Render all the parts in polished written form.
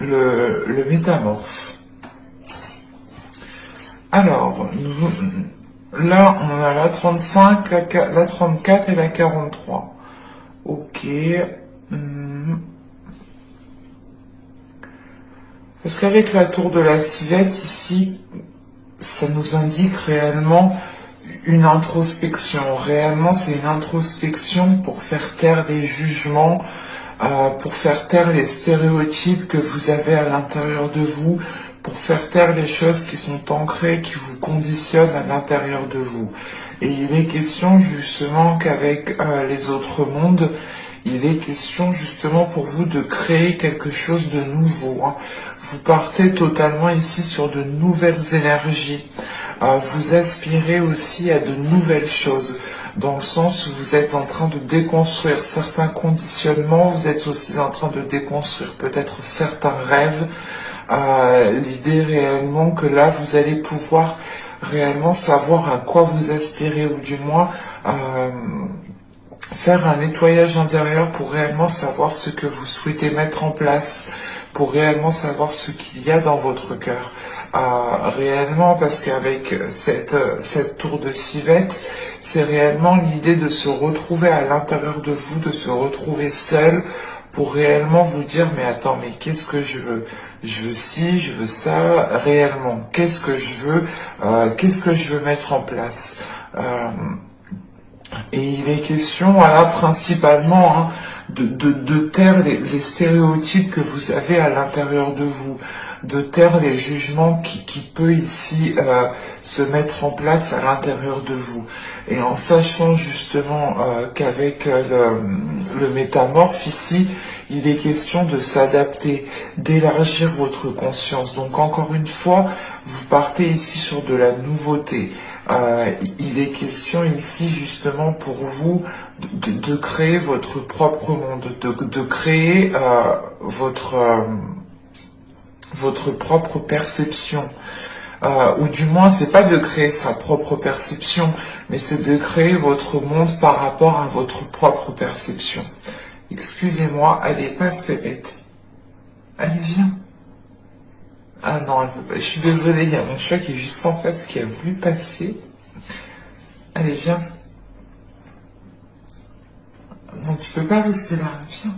le métamorphe. Alors, là, on a la 35, la 34 et la 43. Ok. Parce qu'avec la tour de la civette, ici, ça nous indique réellement une introspection. Réellement, c'est une introspection pour faire taire les jugements, pour faire taire les stéréotypes que vous avez à l'intérieur de vous, pour faire taire les choses qui sont ancrées, qui vous conditionnent à l'intérieur de vous. Et il est question justement qu'avec les autres mondes, il est question justement pour vous de créer quelque chose de nouveau. Hein. Vous partez totalement ici sur de nouvelles énergies. Vous aspirez aussi à de nouvelles choses, dans le sens où vous êtes en train de déconstruire certains conditionnements, vous êtes aussi en train de déconstruire peut-être certains rêves. L'idée réellement que là, vous allez pouvoir réellement savoir à quoi vous aspirez, ou du moins faire un nettoyage intérieur pour réellement savoir ce que vous souhaitez mettre en place, pour réellement savoir ce qu'il y a dans votre cœur. Réellement, parce qu'avec cette tour de civette, c'est réellement l'idée de se retrouver à l'intérieur de vous, de se retrouver seul, pour réellement vous dire, mais attends, mais qu'est-ce que je veux? Je veux ci, je veux ça, réellement. Qu'est-ce que je veux mettre en place? Et il est question, voilà, principalement, hein, de taire les stéréotypes que vous avez à l'intérieur de vous, de taire les jugements qui peut ici se mettre en place à l'intérieur de vous. Et en sachant justement qu'avec le métamorphe ici, il est question de s'adapter, d'élargir votre conscience. Donc encore une fois, vous partez ici sur de la nouveauté. Il est question ici justement pour vous de créer votre propre monde, de créer votre propre perception. Ou du moins, c'est pas de créer sa propre perception, mais c'est de créer votre monde par rapport à votre propre perception. Excusez-moi, allez, passe Pépette. Allez, viens. Ah non, elle peut pas. Je suis désolée, il y a mon chat qui est juste en face qui a voulu passer. Allez, viens. Non, tu peux pas rester là, viens.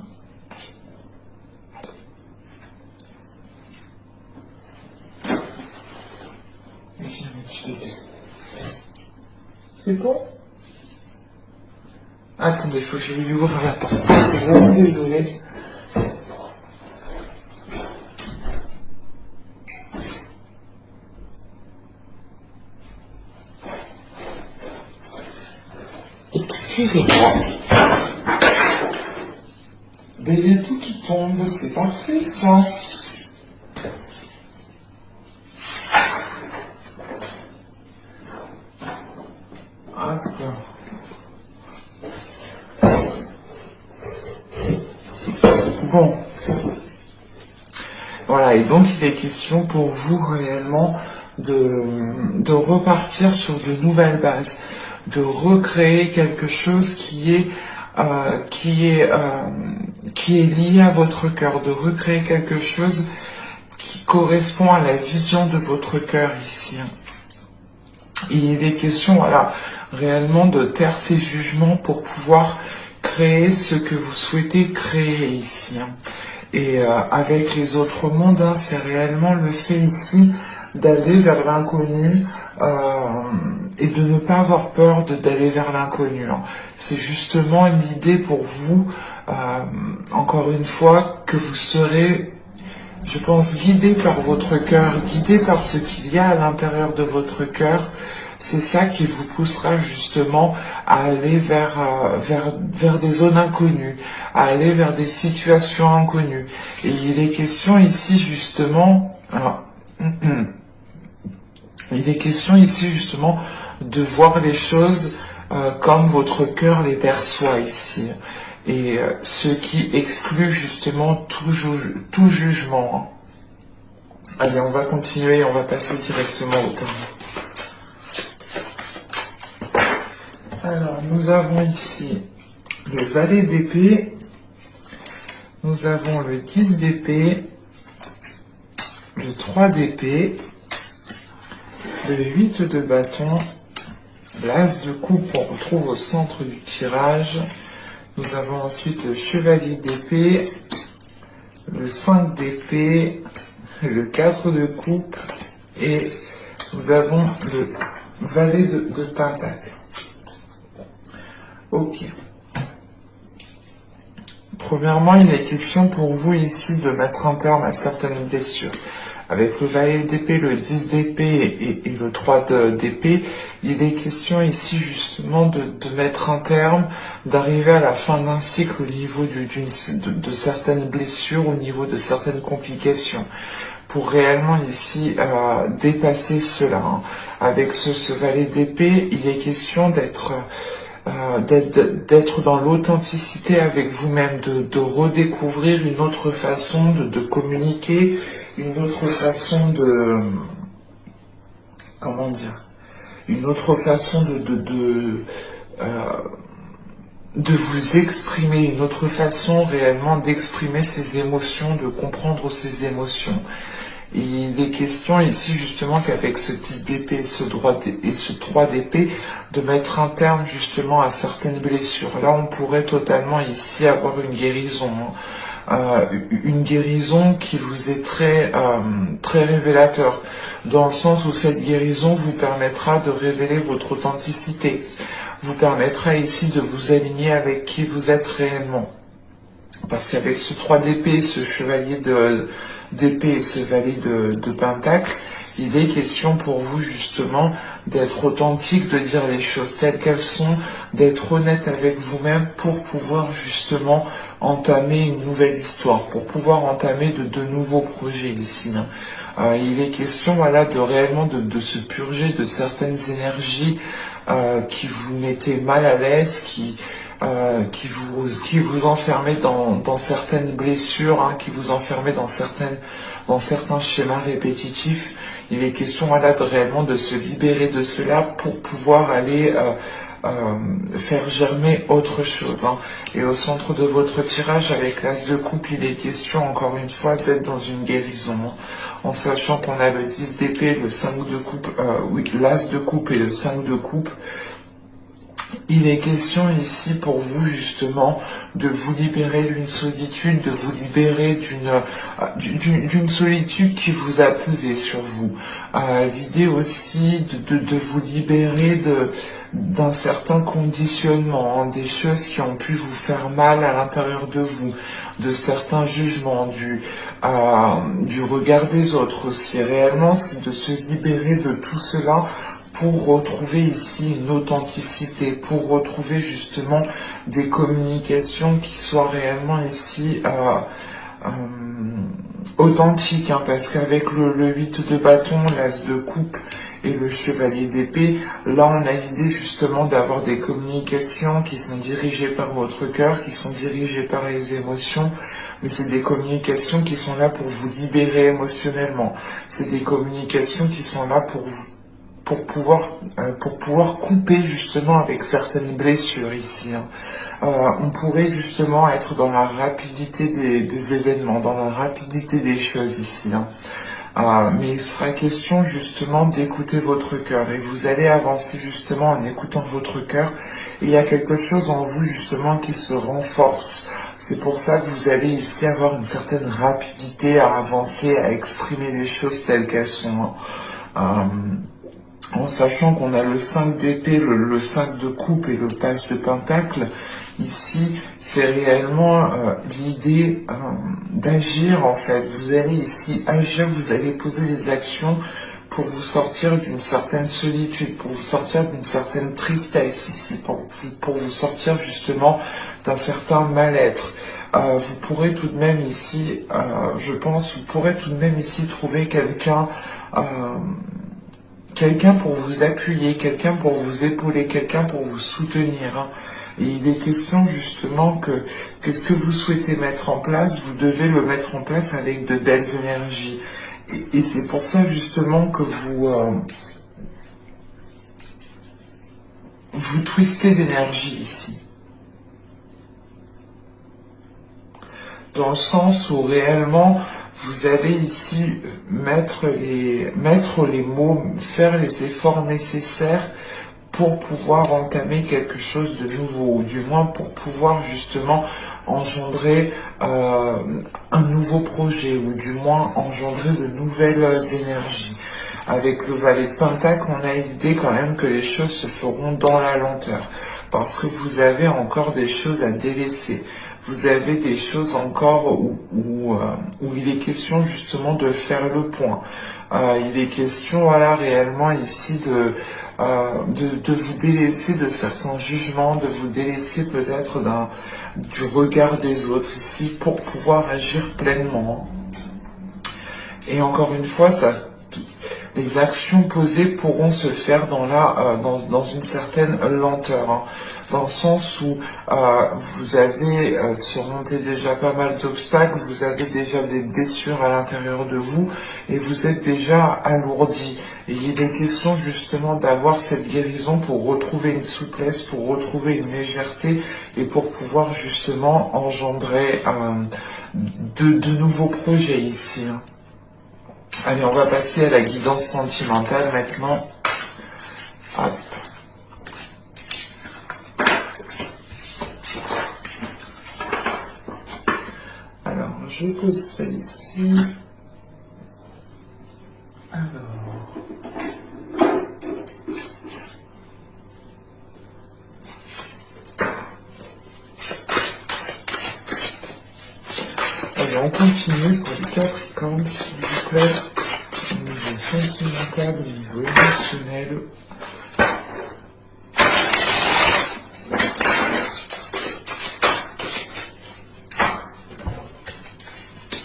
Viens, mon petit bébé. C'est bon? Attendez, il faut que je lui ouvre la porte. C'est vraiment désolé. Excusez-moi. Mais il y a tout qui tombe, c'est parfait ça. Ah, d'accord. Bon. Voilà, et donc il est question pour vous réellement de repartir sur de nouvelles bases, de recréer quelque chose qui est lié à votre cœur, de recréer quelque chose qui correspond à la vision de votre cœur ici. Et il est question, voilà, réellement de taire ces jugements pour pouvoir créer ce que vous souhaitez créer ici. Et avec les autres mondes, hein, c'est réellement le fait ici d'aller vers l'inconnu et de ne pas avoir peur d'aller vers l'inconnu. Hein. C'est justement l'idée pour vous, encore une fois, que vous serez, je pense, guidé par votre cœur, guidé par ce qu'il y a à l'intérieur de votre cœur. C'est ça qui vous poussera justement à aller vers des zones inconnues, à aller vers des situations inconnues. Et il est question ici justement, alors, il est question ici justement de voir les choses comme votre cœur les perçoit ici. Et ce qui exclut justement tout jugement. Hein. Allez, on va continuer, on va passer directement au tarot. Alors, nous avons ici le valet d'épée, nous avons le 10 d'épée le 3 d'épée, le 8 de bâton, l'as de coupe, on retrouve au centre du tirage. Nous avons ensuite le chevalier d'épée, le 5 d'épée, le 4 de coupe et nous avons le valet de pentacle. Ok. Premièrement, il est question pour vous ici de mettre un terme à certaines blessures. Avec le valet d'épée, le 10 d'épée et le 3 d'épée, il est question ici justement de mettre un terme, d'arriver à la fin d'un cycle au niveau de certaines blessures, au niveau de certaines complications, pour réellement ici dépasser cela. Hein. Avec ce valet d'épée, il est question d'être dans l'authenticité avec vous-même, de redécouvrir une autre façon de communiquer, une autre façon comment dire, une autre façon de vous exprimer, une autre façon réellement d'exprimer ses émotions, de comprendre ses émotions. Et il est question ici justement qu'avec ce 10 d'épée et ce 3 d'épée, de mettre un terme justement à certaines blessures. Là, on pourrait totalement ici avoir une guérison. Une guérison qui vous est très révélateur, dans le sens où cette guérison vous permettra de révéler votre authenticité, vous permettra ici de vous aligner avec qui vous êtes réellement. Parce qu'avec ce 3 d'épée, ce chevalier d'épée et ce valet de pentacle, il est question pour vous justement d'être authentique, de dire les choses telles qu'elles sont, d'être honnête avec vous-même pour pouvoir justement entamer une nouvelle histoire, pour pouvoir entamer de nouveaux projets ici. Hein. Il est question voilà, de réellement de se purger de certaines énergies qui vous mettaient mal à l'aise, qui vous enfermait dans certaines blessures, hein, qui vous enfermait dans certains schémas répétitifs. Il est question voilà, réellement de se libérer de cela pour pouvoir aller faire germer autre chose. Hein. Et au centre de votre tirage, avec l'as de coupe, il est question encore une fois d'être dans une guérison. Hein. En sachant qu'on a le 10 d'épée, le 5 de coupe, oui, l'as de coupe et le 5 de coupe. Il est question ici pour vous justement de vous libérer d'une solitude, de vous libérer d'une solitude qui vous a pesé sur vous. L'idée aussi de vous libérer d'un certain conditionnement, hein, des choses qui ont pu vous faire mal à l'intérieur de vous, de certains jugements, du regard des autres aussi. Réellement, c'est de se libérer de tout cela pour retrouver ici une authenticité, pour retrouver justement des communications qui soient réellement ici authentiques, hein, parce qu'avec le 8 de bâton, l'as de coupe et le chevalier d'épée, là on a l'idée justement d'avoir des communications qui sont dirigées par votre cœur, qui sont dirigées par les émotions, mais c'est des communications qui sont là pour vous libérer émotionnellement, c'est des communications qui sont là pour pouvoir couper justement avec certaines blessures ici. Hein. On pourrait justement être dans la rapidité des événements, dans la rapidité des choses ici. Hein. Mais il sera question justement d'écouter votre cœur et vous allez avancer justement en écoutant votre cœur. Il y a quelque chose en vous justement qui se renforce. C'est pour ça que vous allez ici avoir une certaine rapidité à avancer, à exprimer les choses telles qu'elles sont. Hein. En sachant qu'on a le 5 d'épée, le 5 de coupe et le page de pentacle, ici, c'est réellement l'idée d'agir en fait. Vous allez ici agir, vous allez poser des actions pour vous sortir d'une certaine solitude, pour vous sortir d'une certaine tristesse ici, pour vous sortir justement d'un certain mal-être. Vous pourrez tout de même ici, je pense, vous pourrez tout de même ici trouver quelqu'un pour vous appuyer, quelqu'un pour vous épauler, quelqu'un pour vous soutenir. Hein. Et il est question justement que ce que vous souhaitez mettre en place, vous devez le mettre en place avec de belles énergies. Et c'est pour ça justement que vous twistez d'énergie ici. Dans le sens où réellement vous allez ici mettre les mots, faire les efforts nécessaires pour pouvoir entamer quelque chose de nouveau, ou du moins pour pouvoir justement engendrer un nouveau projet, ou du moins engendrer de nouvelles énergies. Avec le valet de Pentacle, on a l'idée quand même que les choses se feront dans la lenteur, parce que vous avez encore des choses à délaisser. Vous avez des choses encore où il est question justement de faire le point. Il est question, voilà, réellement ici de vous délaisser de certains jugements, de vous délaisser peut-être du regard des autres ici pour pouvoir agir pleinement. Et encore une fois, les actions posées pourront se faire dans une certaine lenteur, hein, dans le sens où vous avez surmonté déjà pas mal d'obstacles, vous avez déjà des blessures à l'intérieur de vous et vous êtes déjà alourdi. Et il est question justement d'avoir cette guérison pour retrouver une souplesse, pour retrouver une légèreté et pour pouvoir justement engendrer de nouveaux projets ici, hein. Allez, on va passer à la guidance sentimentale maintenant. Hop. Alors, je pose ça ici. Alors. Allez, on continue pour les Capricornes, s'il vous plaît. Au niveau sentimental, au niveau émotionnel.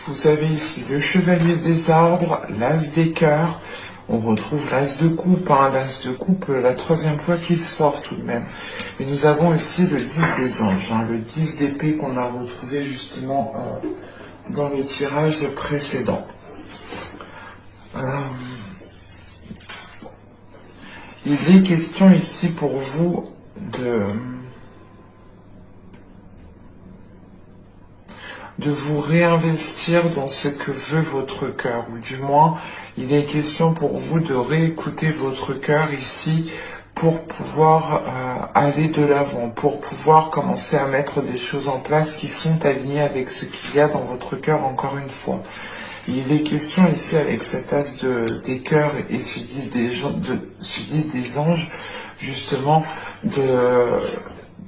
Vous avez ici le chevalier des arbres, l'as des cœurs. On retrouve l'as de coupe, hein, l'as de coupe, la troisième fois qu'il sort tout de même. Et nous avons ici le 10 des anges, hein, le 10 d'épée qu'on a retrouvé justement dans le tirage précédent. Il est question ici pour vous de vous réinvestir dans ce que veut votre cœur, ou du moins, il est question pour vous de réécouter votre cœur ici pour pouvoir aller de l'avant, pour pouvoir commencer à mettre des choses en place qui sont alignées avec ce qu'il y a dans votre cœur encore une fois. Il est question ici avec cet as des cœurs et ce 10 des anges, justement,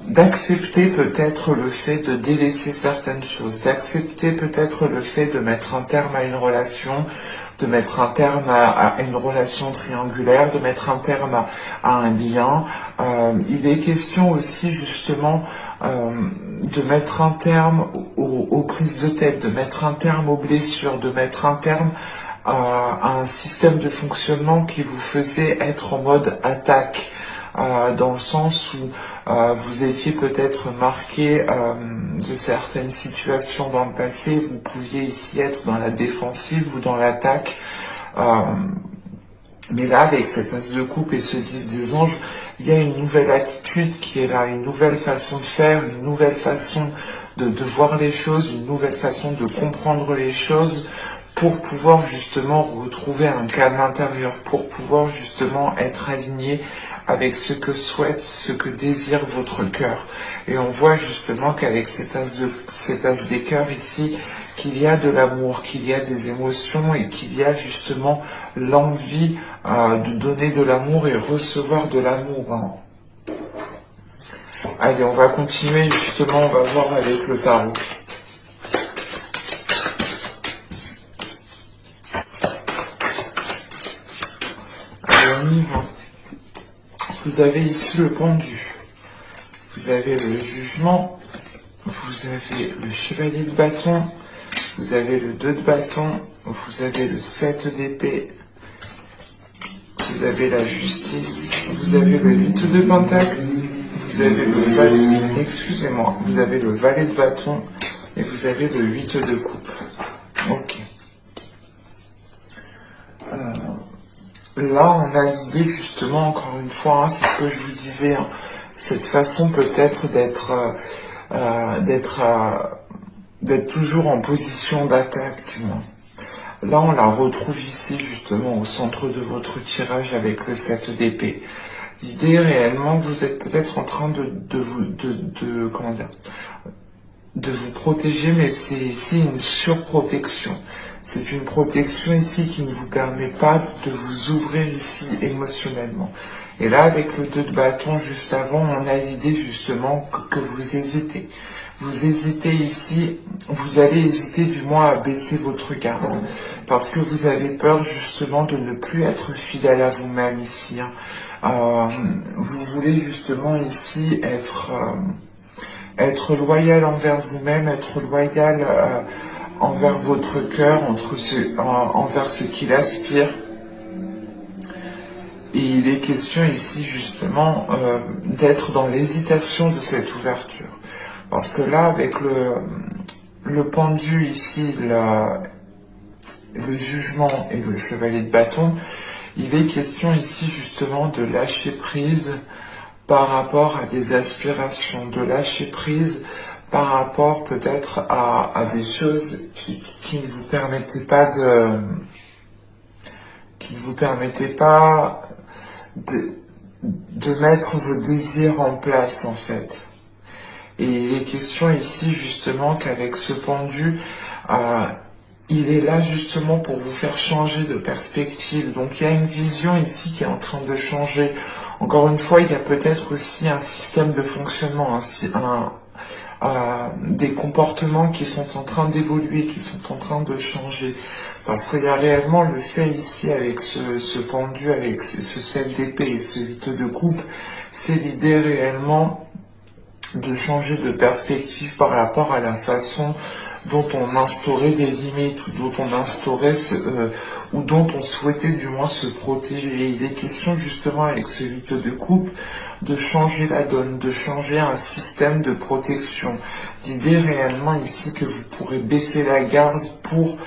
d'accepter peut-être le fait de délaisser certaines choses, d'accepter peut-être le fait de mettre un terme à une relation, de mettre un terme à une relation triangulaire, de mettre un terme à un lien. Il est question aussi justement de mettre un terme aux prises de tête, de mettre un terme aux blessures, de mettre un terme à un système de fonctionnement qui vous faisait être en mode attaque. Dans le sens où vous étiez peut-être marqué de certaines situations dans le passé, vous pouviez ici être dans la défensive ou dans l'attaque. Mais là, avec cet as de coupe et ce 10 des anges, il y a une nouvelle attitude qui est là, une nouvelle façon de faire, une nouvelle façon de voir les choses, une nouvelle façon de comprendre les choses, pour pouvoir justement retrouver un calme intérieur, pour pouvoir justement être aligné avec ce que souhaite, ce que désire votre cœur. Et on voit justement qu'avec cet as des cœurs ici, qu'il y a de l'amour, qu'il y a des émotions et qu'il y a justement l'envie de donner de l'amour et recevoir de l'amour, hein. Allez, on va continuer justement, on va voir avec le tarot. On y va. Vous avez ici le pendu, vous avez le jugement, vous avez le chevalier de bâton, vous avez le 2 de bâton, vous avez le 7 d'épée, vous avez la justice, vous avez le 8 de pentacle, vous avez le valet, excusez-moi, vous avez le valet de bâton et vous avez le 8 de coupe. Ok. Là, on a l'idée justement, encore une fois, hein, c'est ce que je vous disais, hein, cette façon peut-être d'être toujours en position d'attaque, du moins. Là, on la retrouve ici, justement, au centre de votre tirage avec le 7 d'épée. L'idée réellement, vous êtes peut-être en train comment dire, de vous protéger, mais c'est ici une surprotection. C'est une protection ici qui ne vous permet pas de vous ouvrir ici émotionnellement. Et là, avec le 2 de bâton juste avant, on a l'idée justement que vous hésitez. Vous hésitez ici, vous allez hésiter du moins à baisser votre garde, parce que vous avez peur justement de ne plus être fidèle à vous-même ici. Vous voulez justement ici être loyal envers vous-même, être loyal envers votre cœur, envers ce qu'il aspire. Et il est question ici justement d'être dans l'hésitation de cette ouverture. Parce que là, avec le pendu ici, le jugement et le chevalier de bâton, il est question ici justement de lâcher prise par rapport à des aspirations, de lâcher prise par rapport peut-être à des choses qui ne vous permettaient pas de mettre vos désirs en place en fait. Et il est question ici justement qu'avec ce pendu, il est là justement pour vous faire changer de perspective. Donc il y a une vision ici qui est en train de changer. Encore une fois, il y a peut-être aussi un système de fonctionnement, des comportements qui sont en train d'évoluer, qui sont en train de changer. Parce qu'il y a réellement le fait ici avec ce pendu, avec ce 7 d'épée et ce 8 de coupe, c'est l'idée réellement de changer de perspective par rapport à la façon dont on instaurait des limites, ou dont on instaurait ou dont on souhaitait du moins se protéger. Et il est question justement avec ce 8 de coupe de changer la donne, de changer un système de protection. L'idée réellement ici que vous pourrez baisser la garde pour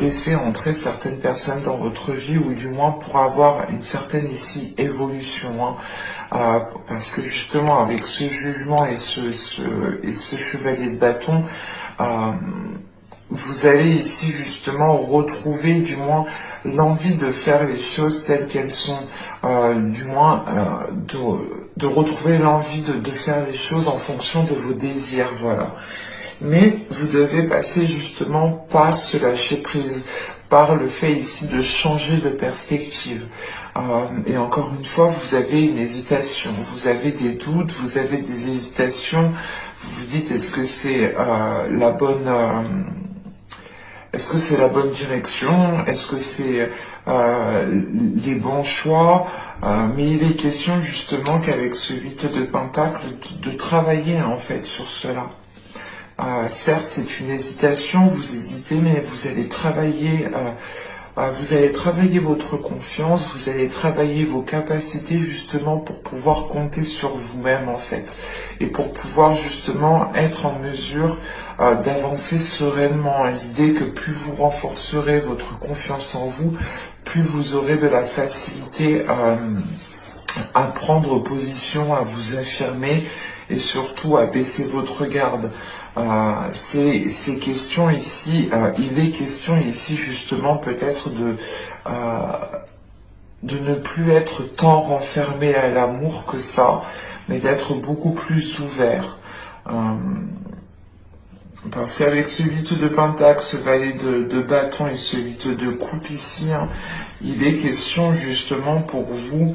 laisser entrer certaines personnes dans votre vie, ou du moins pour avoir une certaine ici évolution. Parce que justement avec ce jugement et ce chevalier de bâton, vous allez ici justement retrouver du moins l'envie de faire les choses telles qu'elles sont, du moins de retrouver l'envie de faire les choses en fonction de vos désirs, voilà. Mais vous devez passer justement par ce lâcher prise, par le fait ici de changer de perspective. Et encore une fois, vous avez une hésitation, vous avez des doutes, vous avez des hésitations. Vous vous dites, est-ce que c'est la bonne direction? Est-ce que c'est les bons choix? Mais il est question justement qu'avec ce 8 de pentacle, de travailler en fait sur cela. Certes, c'est une hésitation, vous hésitez, mais vous allez travailler votre confiance, vous allez travailler vos capacités justement pour pouvoir compter sur vous-même en fait, et pour pouvoir justement être en mesure d'avancer sereinement. L'idée que plus vous renforcerez votre confiance en vous, plus vous aurez de la facilité à prendre position, à vous affirmer et surtout à baisser votre garde. Ces questions ici, il est question ici justement peut-être de ne plus être tant renfermé à l'amour que ça, mais d'être beaucoup plus ouvert. Parce qu'avec ce 8 de pentacle, ce valet de bâton et ce 8 de coupe ici, il est question justement pour vous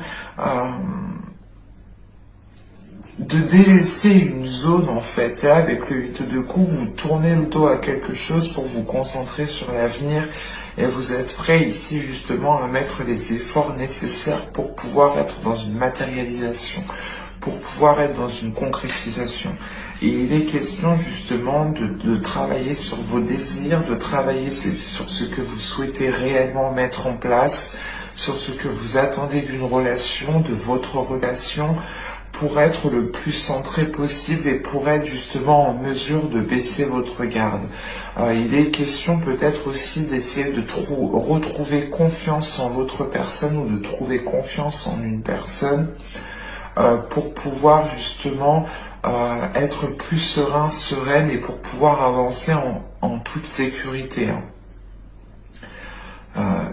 de délaisser une zone en fait. Là, avec le 8 de coupe, vous tournez le dos à quelque chose pour vous concentrer sur l'avenir, et vous êtes prêt ici justement à mettre les efforts nécessaires pour pouvoir être dans une matérialisation, pour pouvoir être dans une concrétisation. Et il est question justement de travailler sur vos désirs, de travailler sur ce que vous souhaitez réellement mettre en place, sur ce que vous attendez d'une relation, de votre relation, pour être le plus centré possible et pour être justement en mesure de baisser votre garde. Il est question peut-être aussi d'essayer de retrouver confiance en l'autre personne, ou de trouver confiance en une personne pour pouvoir justement être plus sereine et pour pouvoir avancer en toute sécurité.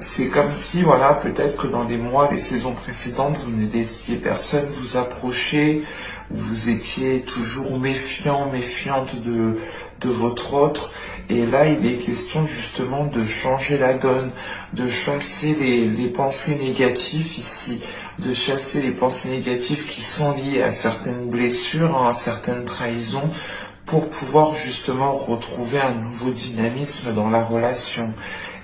c'est comme si, voilà, peut-être que dans les mois, les saisons précédentes, vous ne laissiez personne vous approcher, vous étiez toujours méfiant, méfiante de votre autre. Et là, il est question justement de changer la donne, de chasser les pensées négatives ici, de chasser les pensées négatives qui sont liées à certaines blessures, à certaines trahisons, pour pouvoir justement retrouver un nouveau dynamisme dans la relation.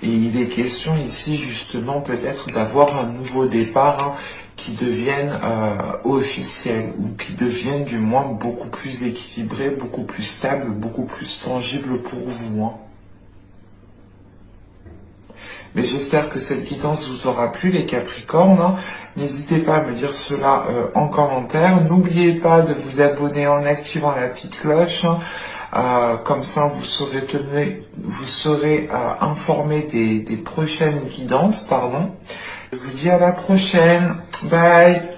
Et il est question ici justement peut-être d'avoir un nouveau départ qui devienne officiel, ou qui devienne du moins beaucoup plus équilibré, beaucoup plus stable, beaucoup plus tangible pour vous. Mais j'espère que cette guidance vous aura plu, les Capricornes. N'hésitez pas à me dire cela en commentaire. N'oubliez pas de vous abonner en activant la petite cloche. Comme ça, vous serez informé des prochaines guidances. Je vous dis à la prochaine. Bye.